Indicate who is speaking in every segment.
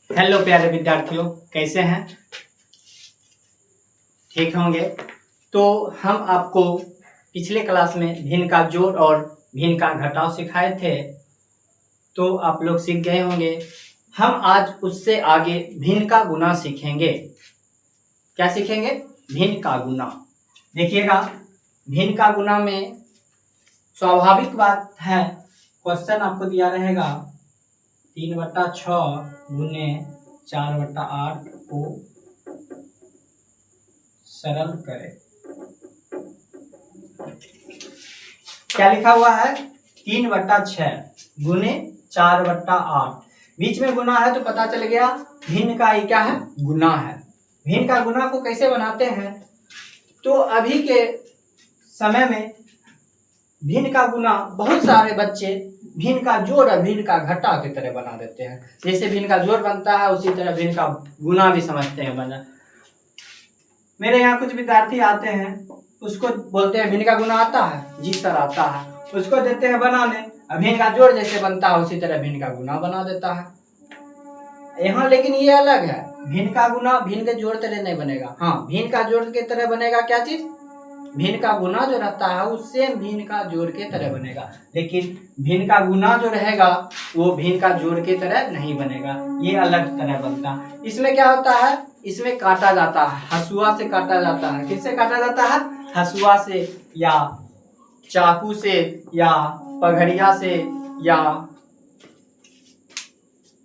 Speaker 1: Hello प्यारे विद्यार्थियों, कैसे हैं? ठीक होंगे। तो हम आपको पिछले क्लास में भिन्न का जोड़ और भिन्न का घटाव सिखाए थे, तो आप लोग सीख गए होंगे। हम आज उससे आगे भिन्न का गुना सीखेंगे। क्या सीखेंगे? भिन्न का गुना। देखिएगा, भिन्न का गुना में स्वाभाविक बात है, क्वेश्चन आपको दिया रहेगा 3/6 गुने 4/8 को सरल करें। क्या लिखा हुआ है? 3/6 गुने 4/8। बीच में गुना है तो पता चल गया भिन्न का ये क्या है? गुना है। भिन्न का गुना को कैसे बनाते हैं? तो अभी के समय में भिन्न का गुना बहुत सारे बच्चे भिन्न का जोड़ और भिन्न का घटाव की तरह बना देते हैं। जैसे भिन्न का जोड़ बनता है उसी तरह भिन्न का गुना भी समझते हैं बना। मेरे यहाँ कुछ विद्यार्थी आते हैं, उसको बोलते हैं भिन्न का गुना आता है? जी सर आता है। उसको देते हैं बनाने, भिन्न का जोड़ जैसे बनता है उसी तरह भिन्न का गुना बना देता है। यहाँ लेकिन ये अलग है, भिन्न का गुना भिन्न के जोड़ तरह नहीं बनेगा। हाँ, भिन्न का जोड़ के तरह बनेगा। क्या चीज? भिन्न का गुना जो रहता है उससे भिन्न का जोड़ के तरह बनेगा, लेकिन भिन्न का गुना जो रहेगा वो भिन्न का जोड़ के तरह नहीं बनेगा, ये अलग तरह बनता है। इसमें क्या होता है? इसमें काटा जाता है, हसुआ से काटा जाता है। किससे काटा जाता है? हसुआ से या चाकू से या पगड़िया से या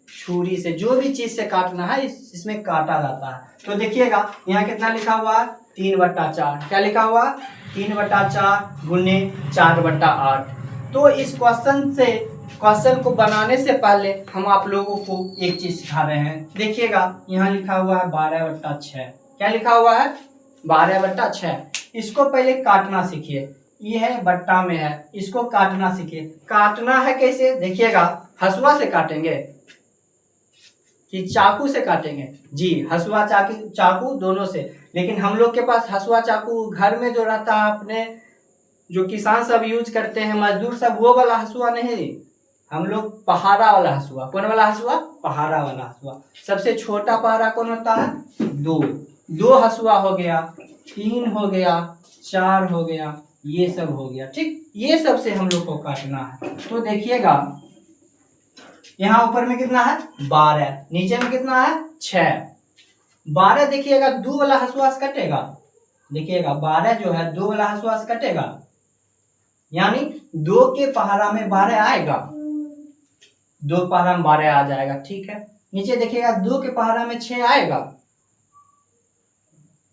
Speaker 1: छुरी से, जो भी चीज से काटना है इसमें काटा जाता है। तो देखिएगा यहाँ कितना लिखा हुआ है? 3/4। क्या लिखा हुआ? 3/4 गुने 4/8। तो इस क्वेश्चन को बनाने से पहले हम आप लोगों को एक चीज सिखा रहे हैं। देखिएगा यहाँ लिखा हुआ है 12/6। क्या लिखा हुआ है? 12/6। इसको पहले काटना सीखिए। ये है बट्टा में है, इसको काटना सीखिए। काटना है कैसे? देखिएगा, हसुआ से काटेंगे कि चाकू से काटेंगे? जी, हसुआ चाकू दोनों से। लेकिन हम लोग के पास हसुआ चाकू घर में जो रहता है, अपने जो किसान सब यूज करते हैं, मजदूर सब, वो वाला हसुआ नहीं। हम लोग पहाड़ा वाला हसुआ। कौन वाला हसुआ? पहाड़ा वाला हसुआ। सबसे छोटा पहाड़ा कौन होता है? 2 हसुआ हो गया, 3 हो गया, 4 हो गया, ये सब हो गया। ठीक, ये सब से हम लोग को काटना है। तो देखिएगा यहाँ ऊपर में कितना है? 12, नीचे में कितना है? 6। 12 देखिएगा 2 वाला हसुआ से कटेगा। देखिएगा 12 जो है 2 वाला हसुआ से कटेगा, यानी 2 के पहाड़ा में 12 आएगा। 2 पहाड़ा में 12 आ जाएगा। ठीक है, नीचे देखिएगा 2 के पहाड़ा में 6 आएगा।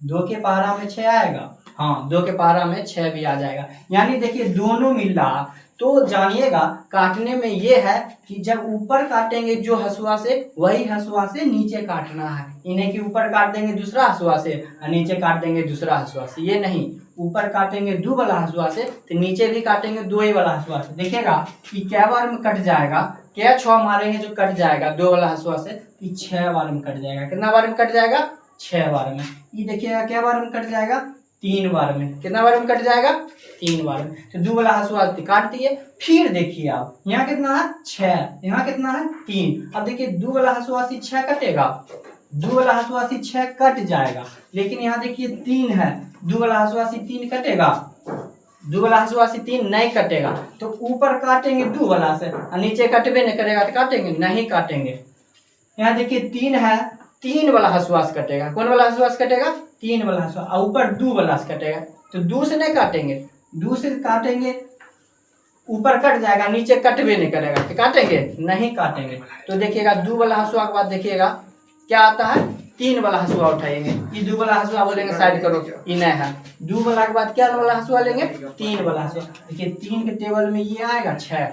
Speaker 1: 2 के पहाड़ा में 6 आएगा। हाँ, 2 के पहाड़ा में 6 भी आ जाएगा। यानी देखिए दोनों मिल रहा। तो जानिएगा काटने में ये है कि जब ऊपर काटेंगे जो हसुआ से, वही हसुआ से नीचे काटना है। इन्हें कि ऊपर काट देंगे दूसरा हसुआ से और नीचे काट देंगे दूसरा हसुआ से, ये नहीं। ऊपर काटेंगे 2 वाला हसुआ से तो नीचे भी काटेंगे 2 ही वाला हसुआ से। देखिएगा कि क्या बार में कट जाएगा, क्या 6 मारेंगे जो कट जाएगा 2 वाला हसुआ से, कि 6 बार में कट जाएगा। कितना बार में कट जाएगा? 6 बार में। ये देखिएगा क्या बार में कट जाएगा? 3 बार में। कितना बार में कट जाएगा? 3 बार में। तो 2 वाला हसुआ काट दिए। फिर देखिए आप यहाँ कितना है? 6, यहाँ कितना है? 3। अब देखिए 2 वाला हसुआ से 6 कटेगा, 2 वाला हसुआ से 6 कट जाएगा। लेकिन यहाँ देखिए 3 है, 2 वाला हसुआ से 3 कटेगा, 2 वाला हसुआ से 3 नहीं कटेगा। तो ऊपर काटेंगे 2 वाला से और नीचे कटबे नहीं करेगा तो काटेंगे? नहीं काटेंगे। यहाँ देखिए 3 है, 3 वाला हसुआ से कटेगा। कौन वाला हसुआ से कटेगा? 3 वाला हसुआ। और ऊपर 2 वाला से कटेगा। तो 2 से नहीं काटेंगे, 2 से काटेंगे ऊपर कट जाएगा, नीचे कटबे नहीं करेगा तो काटेंगे? नहीं काटेंगे। तो देखिएगा 2 वाला हसुआ के बाद देखिएगा क्या आता है? 3 वाला हसुआ उठाएंगे। ये 2 वाला हसुआ बोलेंगे साइड करो, ये नहीं है। 2 वाला के बाद क्या वाला हसुआ लेंगे? 3 वाला हसुआ। देखिए 3 के टेबल में ये आएगा, 6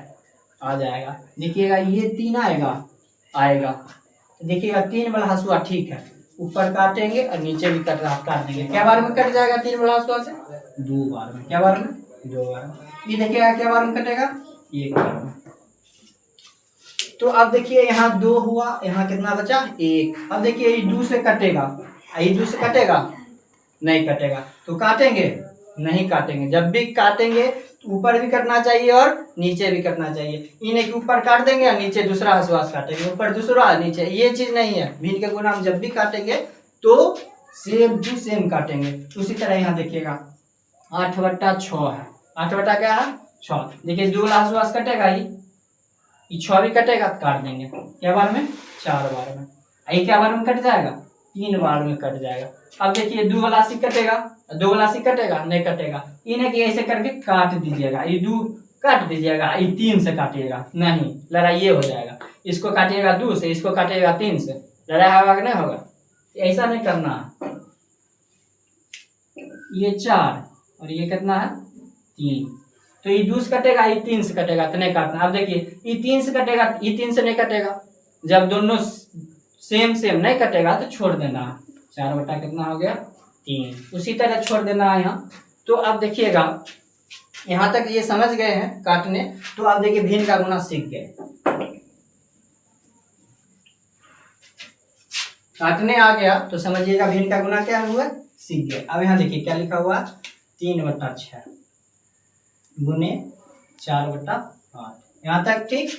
Speaker 1: आ जाएगा। देखिएगा ये 3 आएगा। देखिएगा 3 वाला हसुआ ठीक है, ऊपर काटेंगे और नीचे भी काट देंगे। क्या बार में कट जाएगा 3 वाला हसुआ से? 2 बार में। क्या बार में? 2 बार में। ये देखिएगा क्या बार में कटेगा? 1 बार में। तो अब देखिए यहाँ 2 हुआ, यहाँ कितना बचा? 1। अब देखिए ये 2 से कटेगा, ये 2 से कटेगा? नहीं कटेगा। तो काटेंगे? नहीं काटेंगे। जब भी काटेंगे तो ऊपर भी कटना चाहिए और नीचे भी कटना चाहिए। इन्हें के ऊपर काट देंगे और नीचे दूसरा हंसवास काटेंगे, ऊपर दूसरा नीचे, ये चीज नहीं है। भिन्न के गुना हम जब भी काटेंगे तो सेम टू सेम काटेंगे। उसी तरह यहाँ देखिएगा 8/6 है, 8 बटा क्या है 6। देखिए 2 वाला हंसवास कटेगा, ये 6 भी कटेगा, काट देंगे क्या बार में 4 बार में। ये क्या बार में कट जाएगा 3 बार में कट जाएगा। अब देखिए 2 वाला 80 कटेगा, 2 वाला 80 कटेगा नहीं कटेगा। इन्हें कि ऐसे करके काट दीजिएगा, ये 2 काट दीजिएगा, ये 3 से काटिएगा, नहीं लड़ाई ये हो जाएगा। इसको काटिएगा 2 से, इसको काटिएगा 3 से, लड़ाई होगा कि नहीं होगा। ऐसा नहीं करना है। ये 4 और ये कितना है 3, तो ये 2 से कटेगा, ये 3 से कटेगा, तो नहीं काटना। अब देखिए ये 3 से कटेगा, ये 3 से नहीं कटेगा। जब दोनों सेम सेम नहीं कटेगा तो छोड़ देना है। 4 बटा कितना हो गया 3। उसी तरह छोड़ देना है यहाँ। तो अब देखिएगा यहाँ तक ये समझ गए हैं काटने, तो अब देखिए भिन्न का गुना सीख गए, काटने आ गया तो समझिएगा भिन्न का गुना क्या हुआ सीख गए। अब यहाँ देखिए क्या लिखा हुआ 3/6 गुने 4/8, यहाँ तक ठीक।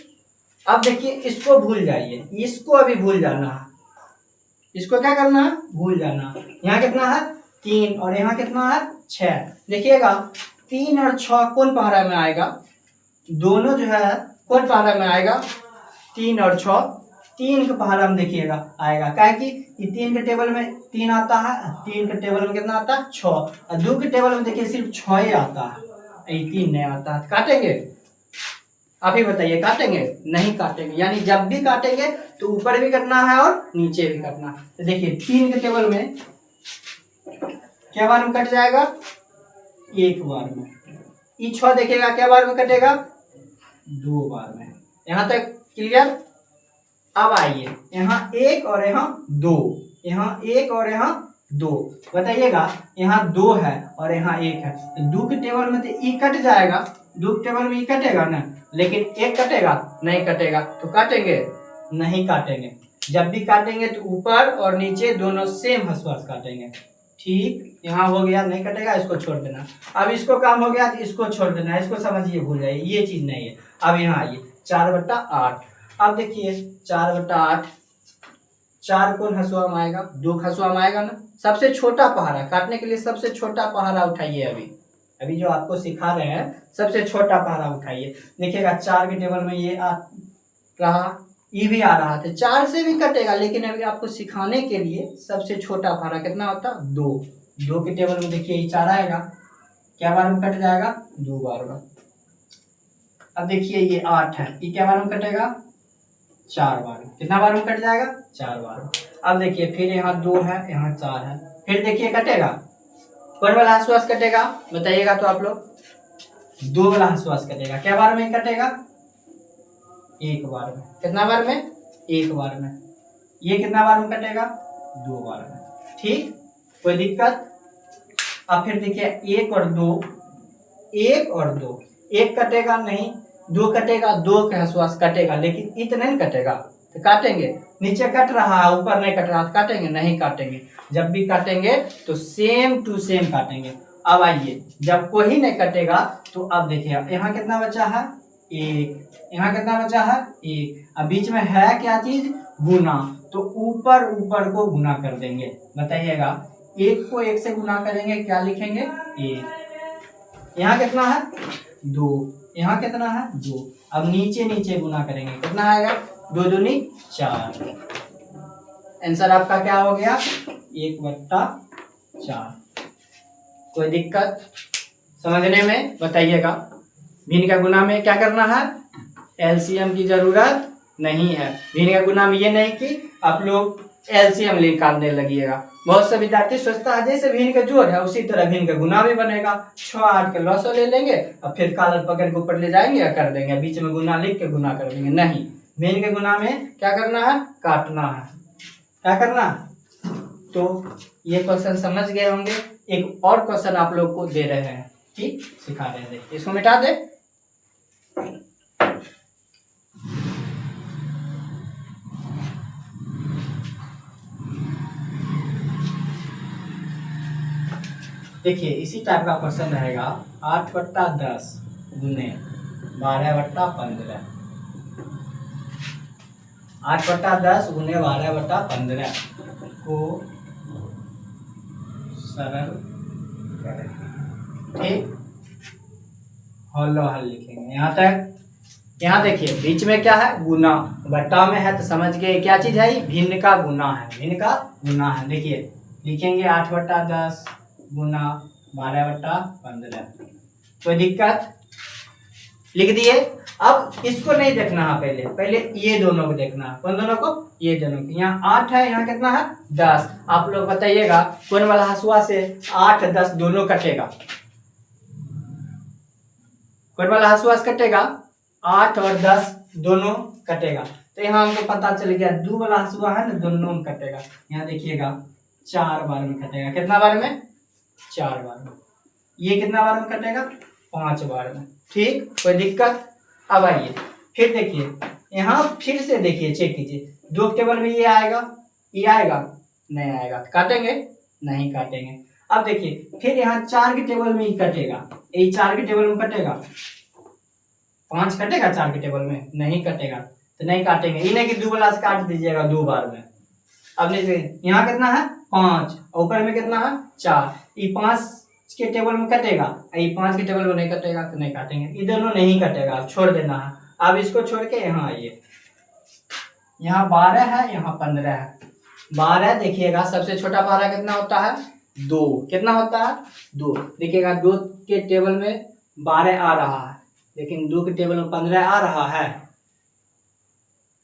Speaker 1: अब देखिए इसको भूल जाइए, इसको अभी भूल जाना है, इसको क्या करना है भूल जाना। यहाँ कितना है 3 और यहाँ कितना है 6। देखिएगा 3 और 6 कौन पहाड़ा में आएगा, दोनों जो है कौन पहाड़ा में आएगा 3 और 6, 3 के पहाड़ा में देखिएगा आएगा। क्या कि ये 3 के टेबल में 3 आता है, 3 के टेबल में कितना आता है 6, और 2 के टेबल में देखिए सिर्फ 6 ही आता है, ये 3 नहीं आता है। काटेंगे आप ही बताइए, काटेंगे नहीं काटेंगे। यानी जब भी काटेंगे तो ऊपर भी करना है और नीचे भी करना है। तो देखिए 3 के टेबल में क्या बार में कट जाएगा 1 बार में। ये 6 देखिएगा क्या बार में कटेगा 2 बार में। यहाँ तक क्लियर। अब आइए यहाँ 1 और यहाँ 2, यहाँ 1 और यहाँ 2, बताइएगा यहाँ 2 है और यहाँ 1 है, तो 2 के टेबल में तो ई कट जाएगा, 2 के टेबल में ई कटेगा ना, लेकिन 1 कटेगा नहीं कटेगा, तो काटेंगे नहीं काटेंगे। जब भी काटेंगे तो ऊपर और नीचे दोनों सेम हंसवास काटेंगे, ठीक। यहाँ हो गया नहीं कटेगा, इसको छोड़ देना। अब इसको काम हो गया तो इसको छोड़ देना, इसको समझिए भूल जाइए, ये चीज नहीं है। अब यहाँ आइए 4/8। अब देखिए 4/8, 4 कौन हंसुआ में आएगा 2 हंसुआ में आएगा ना। सबसे छोटा पहाड़ा काटने के लिए सबसे छोटा पहाड़ा उठाइए। अभी जो आपको सिखा रहे हैं सबसे छोटा पहाड़ा उठाइए। देखिएगा 4 के टेबल में ये आ रहा, ये भी आ रहा था, 4 से भी कटेगा, लेकिन अभी आपको सिखाने के लिए सबसे छोटा पहाड़ा कितना होता 2। 2 के टेबल में देखिए ये 4 आएगा, क्या बार में कट जाएगा 2 बार में। अब देखिए ये 8 है, ये क्या बार में कटेगा 4 बार में। कितना बार में कट जाएगा 4 बार में। अब देखिए फिर यहाँ 2 है, यहाँ 4 है, फिर देखिए कटेगा कौन वाला हंसवास कटेगा बताइएगा तो आप लोग। 2 वाला हंसवास कटेगा, क्या बार में कटेगा 1 बार में। कितना बार में 1 बार में। ये कितना बार में कटेगा 2 बार में, ठीक, कोई दिक्कत। अब फिर देखिए 1 और 2, 1 और 2, 1 कटेगा नहीं, 2 कटेगा, 2 के हंसवास कटेगा, लेकिन इतना नहीं कटेगा तो काटेंगे। नीचे कट रहा है ऊपर नहीं कट रहा तो काटेंगे नहीं काटेंगे। जब भी काटेंगे तो सेम टू सेम काटेंगे। अब आइए जब कोई नहीं कटेगा तो अब देखिए यहाँ कितना बचा है 1, यहाँ कितना बचा है 1, अब बीच में है क्या चीज गुना, तो ऊपर ऊपर को गुना कर देंगे। बताइएगा 1 को 1 से गुना करेंगे क्या लिखेंगे 1। यहाँ कितना है 2, यहाँ कितना है 2। अब नीचे नीचे गुना करेंगे, कितना आएगा 2 दूनी 4। आंसर आपका क्या हो गया 1/4। कोई दिक्कत समझने में बताइएगा। भिन्न का गुना में क्या करना है एलसीएम की जरूरत नहीं है। भिन्न का गुना में ये नहीं कि आप लोग एलसीएम निकालने लगिएगा। बहुत से विद्यार्थी सोचता है जैसे भिन्न का जोड़ है उसी तरह भिन्न का गुना भी बनेगा। 6 8 के लॉसो ले लेंगे और फिर कॉलम पकड़ के ऊपर ले जाएंगे या कर देंगे, बीच में गुना लिख के गुना कर देंगे। नहीं, भिन्न के गुना में क्या करना है काटना है। क्या करना, तो ये क्वेश्चन समझ गए होंगे। एक और क्वेश्चन आप लोग को दे रहे हैं, ठीक, सिखा रहे हैं, इसको मिटा दे। देखिए इसी टाइप का क्वेश्चन रहेगा 8/10 गुने 12/15। 8/10 गुने 12/15 को सरल करें। ठीक, हल लिखेंगे यहाँ तक। यहाँ देखिए बीच में क्या है, गुना, बट्टा में है तो समझ गए क्या चीज है, भिन्न का गुना है, भिन्न का गुना है। देखिए लिखेंगे 8/10 गुना 12/15। कोई दिक्कत, लिख दिए। अब इसको नहीं देखना है, पहले पहले ये दोनों को देखना है। कौन दोनों को, ये दोनों को। यहाँ 8 है, यहाँ कितना है 10। आप लोग बताइएगा कौन वाला हसुआ से 8 10 दोनों कटेगा, कौन वाला हसुआ से कटेगा, 8 और 10 दोनों कटेगा। तो यहाँ हमको पता चल गया 2 वाला हसुआ है ना, दोनों में कटेगा। यहाँ देखिएगा 4 बार में कटेगा। कितना बार में, 4 बार में। ये कितना बार में कटेगा, 5 बार में। ठीक, कोई दिक्कत। अब आइए फिर देखिए, यहाँ फिर से देखिए, चेक कीजिए, 2 टेबल में ये आएगा, ये आएगा, नहीं आएगा, काटेंगे, नहीं काटेंगे। अब देखिए फिर यहाँ 4 के टेबल में ही कटेगा, ये 4 के टेबल में कटेगा, 5 कटेगा 4 के टेबल में, नहीं कटेगा, तो नहीं काटेंगे। ये नहीं कि 2 वाला से काट दीजिएगा 2 बार में। अब देखिए यहाँ कितना है 5, ऊपर में कितना है 4, ये 5 के टेबल में कटेगा, ये 5 के टेबल में नहीं कटेगा, तो नहीं काटेंगे। ये दोनों नहीं कटेगा, छोड़ देना है। अब इसको छोड़ के यहाँ आइए, यहाँ 12 है, यहाँ 15 है। 12 देखिएगा सबसे छोटा 12 कितना होता है, 2। कितना होता है, 2। देखिएगा 2 के टेबल में 12 आ रहा है, लेकिन 2 के टेबल में 15 आ रहा है।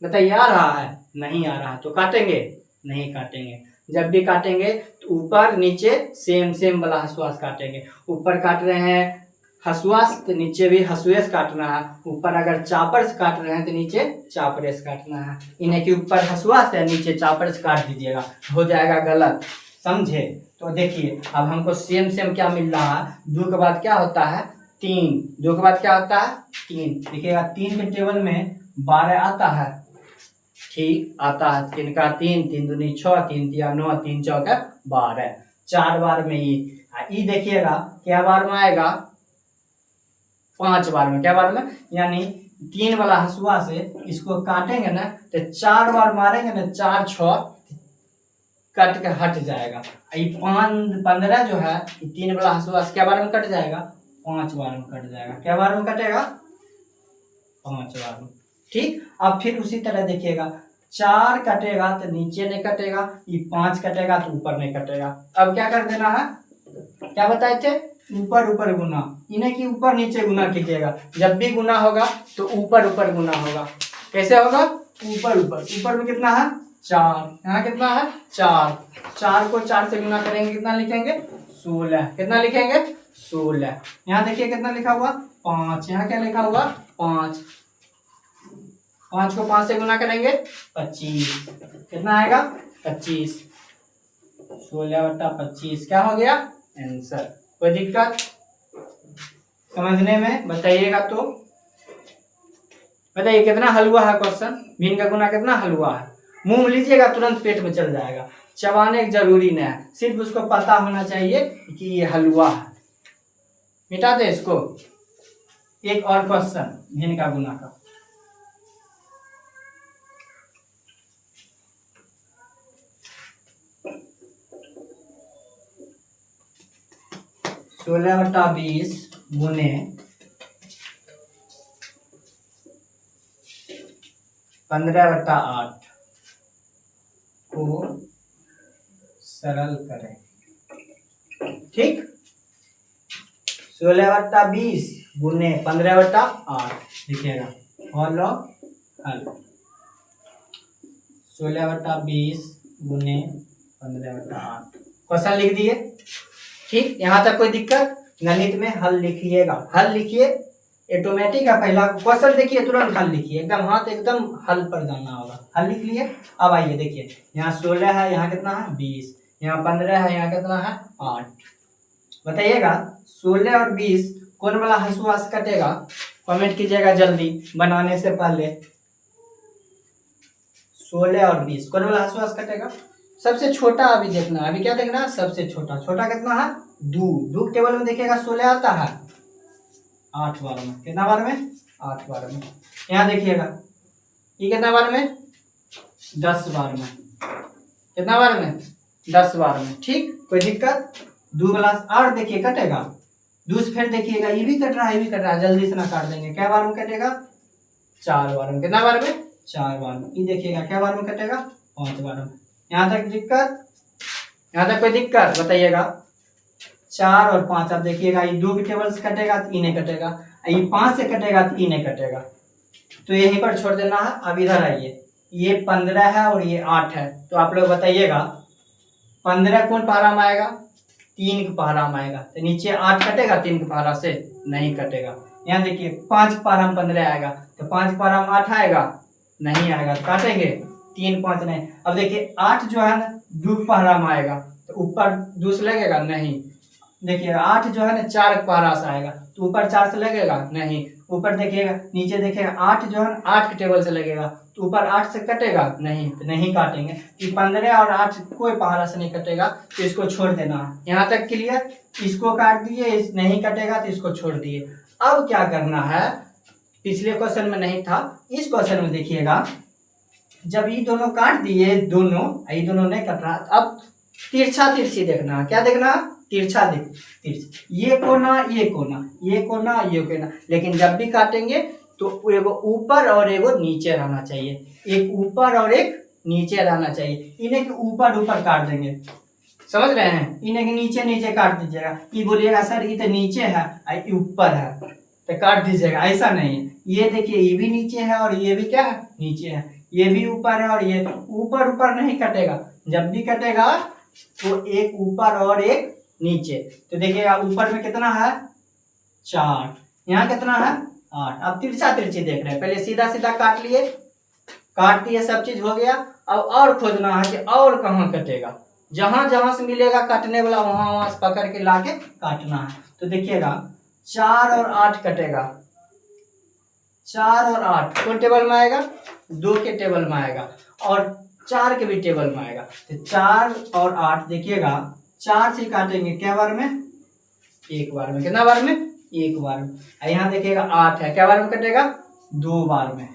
Speaker 1: बताइए आ रहा है, नहीं आ रहा, तो काटेंगे, नहीं काटेंगे। जब भी काटेंगे तो ऊपर नीचे सेम सेम वाला हसुआ से काटेंगे। ऊपर काट रहे हैं हसुआ तो नीचे भी हसुए से काटना है। ऊपर अगर चापर से काट रहे हैं तो नीचे चापरे से काटना है। इन्हें कि ऊपर हसुआ से नीचे चापर से काट दीजिएगा, हो जाएगा गलत, समझे। तो देखिए अब हमको सेम सेम क्या मिल रहा है, 2 के बाद क्या होता है 3, 2 के बाद क्या होता है 3। देखिएगा 3 के टेबल में 12 आता है, ठीक आता है। 3 का 3, 3 दूनी 6, 3 तिया 9, 3 चौका 12, 4 बार में ये देखिएगा क्या बार में आएगा, 5 बार में। क्या बार में, यानी 3 वाला हसुआ से इसको काटेंगे ना तो 4 बार मारेंगे ना, 4 6 कट के हट जाएगा। ये 15 जो है 3 वाला हसुआ से क्या बार में कट जाएगा, 5 बार में कट जाएगा। क्या बार में कटेगा, 5 बार में। ठीक, अब फिर उसी तरह देखिएगा 4 कटेगा तो नीचे नहीं कटेगा, ये 5 कटेगा तो ऊपर नहीं कटेगा। अब क्या कर देना है, क्या बताए थे, ऊपर ऊपर गुना, इन्हें कि ऊपर नीचे गुना कीजिएगा। जब भी गुना होगा तो ऊपर ऊपर गुना होगा। कैसे होगा, ऊपर ऊपर। ऊपर में कितना है 4, यहाँ कितना है 4, 4 को 4 से गुना करेंगे, कितना लिखेंगे 16। कितना लिखेंगे 16। यहाँ देखिए कितना लिखा हुआ 5, यहाँ क्या लिखा हुआ 5, 5 को 5 से गुना करेंगे 25। कितना आएगा 25, 16/25 क्या हो गया आंसर। कोई दिक्कत समझने में, बताइएगा तो। बताइए कितना हलवा है क्वेश्चन, भिन्न का गुना कितना हलवा है। मुंह में लीजिएगा तुरंत पेट में चल जाएगा, चबाने की जरूरी नहीं है, सिर्फ उसको पता होना चाहिए कि ये हलवा है। मिटा दे इसको। एक और क्वेश्चन भिन्न का गुना का, सोलह बटा 20 गुने 15/8 को सरल करें। ठीक, 16/20 गुने 15/8 लिखिएगा, हल 16/20 गुने 15/8 क्वेश्चन लिख दिए। ठीक, यहाँ तक कोई दिक्कत। गणित में हल लिखिएगा, हल लिखिए, ऑटोमेटिक है। पहला क्वेश्चन देखिए तुरंत हल लिखिए, एकदम हाथ एकदम हल पर जाना होगा। हल लिख लिए। अब आइए देखिए, यहाँ 16 है, यहाँ कितना है 20, यहाँ 15 है, यहाँ कितना है 8। बताइएगा 16 और 20 कौन वाला हसुआ से कटेगा, कमेंट कीजिएगा जल्दी बनाने से पहले। 16 और 20 कौन वाला हसुआ से कटेगा, सबसे छोटा अभी देखना है। अभी क्या देखना है, सबसे छोटा। छोटा कितना है दो के टेबल में देखिएगा 16 आता है 8 बार में, कितना बार में 8 बार में। यहाँ देखिएगा ये कितना बार में 10 बार में, कितना बार में 10 बार में। ठीक, कोई दिक्कत। 2 ग्लास और देखिए कटेगा, दूस फिर देखिएगा ये भी कट रहा है, ये भी कट रहा है, जल्दी से ना काट देंगे। क्या बार में कटेगा 4 बार में, कितना बार में 4 बार में। ये देखिएगा क्या बार में कटेगा 5 बार में। यहाँ तक दिक्कत, यहाँ तक कोई दिक्कत बताइएगा। 4 और 5 अब देखिएगा ये 2 के टेबल से कटेगा तो ये नहीं कटेगा, ये 5 से कटेगा तो ये नहीं कटेगा, तो यहीं पर छोड़ देना है। अब इधर आइए, ये 15 है और ये 8 है, तो आप लोग बताइएगा 15 कौन पारा में आएगा 3 के पारा में आएगा, तो नीचे 8 कटेगा 3 के पारा से, नहीं कटेगा। यहाँ देखिए 5 के पारा में 15 आएगा, तो 5 पारा में 8 आएगा, नहीं आएगा, तो काटेंगे 3 5 नहीं। अब देखिए 8 जो है ना 2 पारा में आएगा, तो ऊपर 2 से लगेगा, नहीं। देखिए 8 जो है ना 4 के पारा से आएगा, तो ऊपर 4 से लगेगा, नहीं। ऊपर देखिएगा नीचे देखिएगा 8 जो है 8 के टेबल से लगेगा, तो ऊपर 8 से कटेगा, नहीं, तो नहीं काटेंगे। कि 15 और 8 कोई पहाड़ा से नहीं कटेगा, तो इसको छोड़ देना है। यहाँ तक क्लियर। इसको काट दिए, इस नहीं कटेगा तो इसको छोड़ दिए। अब क्या करना है, पिछले क्वेश्चन में नहीं था, इस क्वेश्चन में देखिएगा जब ये दोनों काट दिए, दोनों ये दोनों नहीं कट रहा, अब तिरछा तिरछी देखना है। क्या देखना, तिरछा तिरछा, ये कोना ये कोना, ये कोना ये कोना। लेकिन जब भी काटेंगे तो एगो ऊपर और एगो नीचे रहना चाहिए, एक ऊपर और एक नीचे रहना चाहिए। इन्हें के ऊपर ऊपर काट देंगे, समझ रहे हैं, इन्हें के नीचे नीचे काट दीजिएगा। ये बोलिएगा सर ये तो नीचे है ये ऊपर है, तो काट दीजिएगा, ऐसा नहीं है। ये देखिए ये भी नीचे है और ये भी क्या है नीचे है, ये भी ऊपर है और ये ऊपर ऊपर नहीं कटेगा। जब भी कटेगा तो एक ऊपर और एक नीचे। तो देखिएगा ऊपर में कितना है 4, यहाँ कितना है 8। अब तिरछा तिरछी देख रहे हैं, पहले सीधा सीधा काट लिए, काट दिए, सब चीज हो गया। अब और खोजना है कि और कहाँ कटेगा, जहां जहां से मिलेगा काटने वाला वहां वहां से पकड़ के लाके काटना है। तो देखिएगा 4 और 8 कटेगा, 4 और 8 कौन टेबल में आएगा 2 के टेबल में आएगा, और 4 के भी टेबल में आएगा। तो 4 और 8 देखिएगा 4 से काटेंगे क्या बार में, एक बार में, कितना बार में एक बार में। यहाँ देखिएगा 8 है, क्या बार में कटेगा 2 बार में।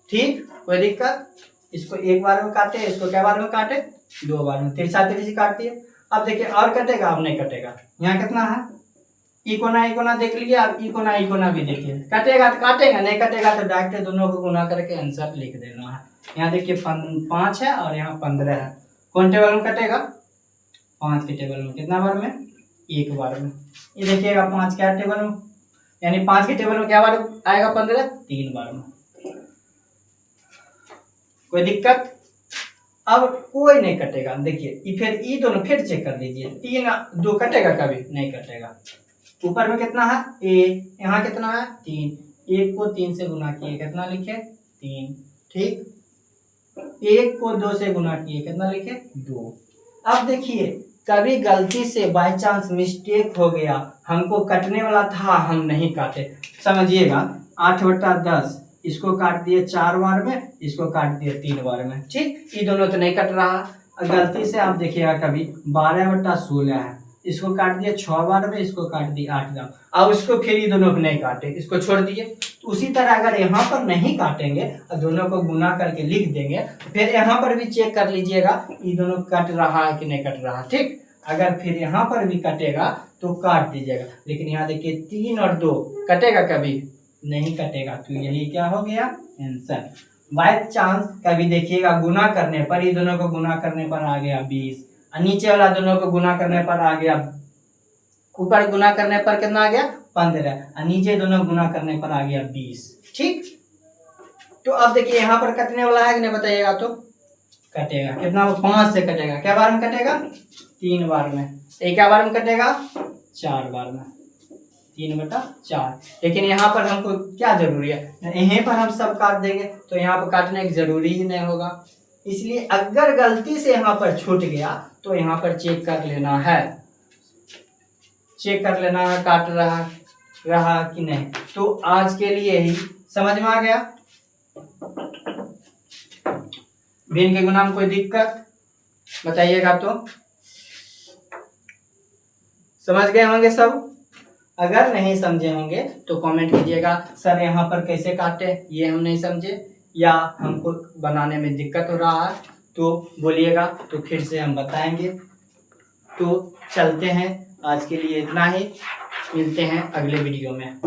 Speaker 1: ठीक, कोई दिक्कत। इसको एक बार में काटे, इसको क्या बार में काटे 2 बार में, तिरछा तिरछी काट दिए। अब देखिए और कटेगा, अब नहीं कटेगा। यहाँ कितना है इकोना देख लिया, अब इकोना भी देखिए, कटेगा तो काटेगा, नहीं कटेगा तो डायरेक्ट दोनों को गुना करके आंसर लिख देना है। यहाँ देखिए 5 है और यहाँ 15 है, कौन टेबल में कटेगा 5 के टेबल में, कितना बार में एक बार में। ये देखिएगा 5 क्या टेबल में, यानी 5 के टेबल में क्या बार आएगा 15 3 बार में। कोई दिक्कत। अब कोई नहीं कटेगा, देखिए फिर ये दोनों फिर चेक कर लीजिए, 3 2 कटेगा कभी नहीं कटेगा। ऊपर में कितना है ए, यहाँ कितना है 3, 1 को 3 से गुना किए कितना लिखे 3। ठीक, 1 को 2 से गुना किए कितना लिखे 2। अब देखिए कभी गलती से बाय चांस मिस्टेक हो गया, हमको कटने वाला था हम नहीं काटे, समझिएगा 8/10 इसको काट दिए 4 बार में, इसको काट दिए 3 बार में। ठीक, ये दोनों तो नहीं कट रहा, गलती से आप देखिएगा कभी 12/16 है, इसको काट दिया 6 बार में, इसको काट दिए 8 बार। अब इसको फिर ये दोनों को नहीं काटे, इसको छोड़ दिए। तो उसी तरह अगर यहाँ पर नहीं काटेंगे और दोनों को गुना करके लिख देंगे, फिर यहाँ पर भी चेक कर लीजिएगा ये दोनों कट रहा है कि नहीं कट रहा। ठीक, अगर फिर यहाँ पर भी कटेगा तो काट दीजिएगा, लेकिन यहाँ देखिए 3 और 2 कटेगा कभी नहीं कटेगा, तो यही क्या हो गया आंसर। बाय चांस कभी देखिएगा गुना करने पर, ये दोनों को गुना करने पर आ गया 20, नीचे वाला दोनों को गुना करने पर आ गया, ऊपर गुना करने पर कितना आ गया 15, और नीचे दोनों गुना करने पर आ गया 20। ठीक, तो अब देखिए यहाँ पर कटने वाला है कि नहीं बताइएगा, तो कटेगा कितना 5 से कटेगा, क्या बार में कटेगा 3 बार में। एक क्या बार में कटेगा 4 बार में, 3/4। लेकिन यहाँ पर हमको क्या जरूरी है, यहीं पर हम सब काट देंगे, तो यहाँ पर काटने की जरूरी ही नहीं होगा। इसलिए अगर गलती से यहाँ पर छूट गया तो यहाँ पर चेक कर लेना है, चेक कर लेना है काट रहा कि नहीं। तो आज के लिए ही समझ में आ गया। भिन्न के गुना में कोई दिक्कत बताइएगा तो। समझ गए होंगे सब। अगर नहीं समझे होंगे तो कमेंट कीजिएगा, सर यहाँ पर कैसे काटे ये हम नहीं समझे, या हमको बनाने में दिक्कत हो रहा है तो बोलिएगा, तो फिर से हम बताएंगे। तो चलते हैं, आज के लिए इतना ही, मिलते हैं अगले वीडियो में।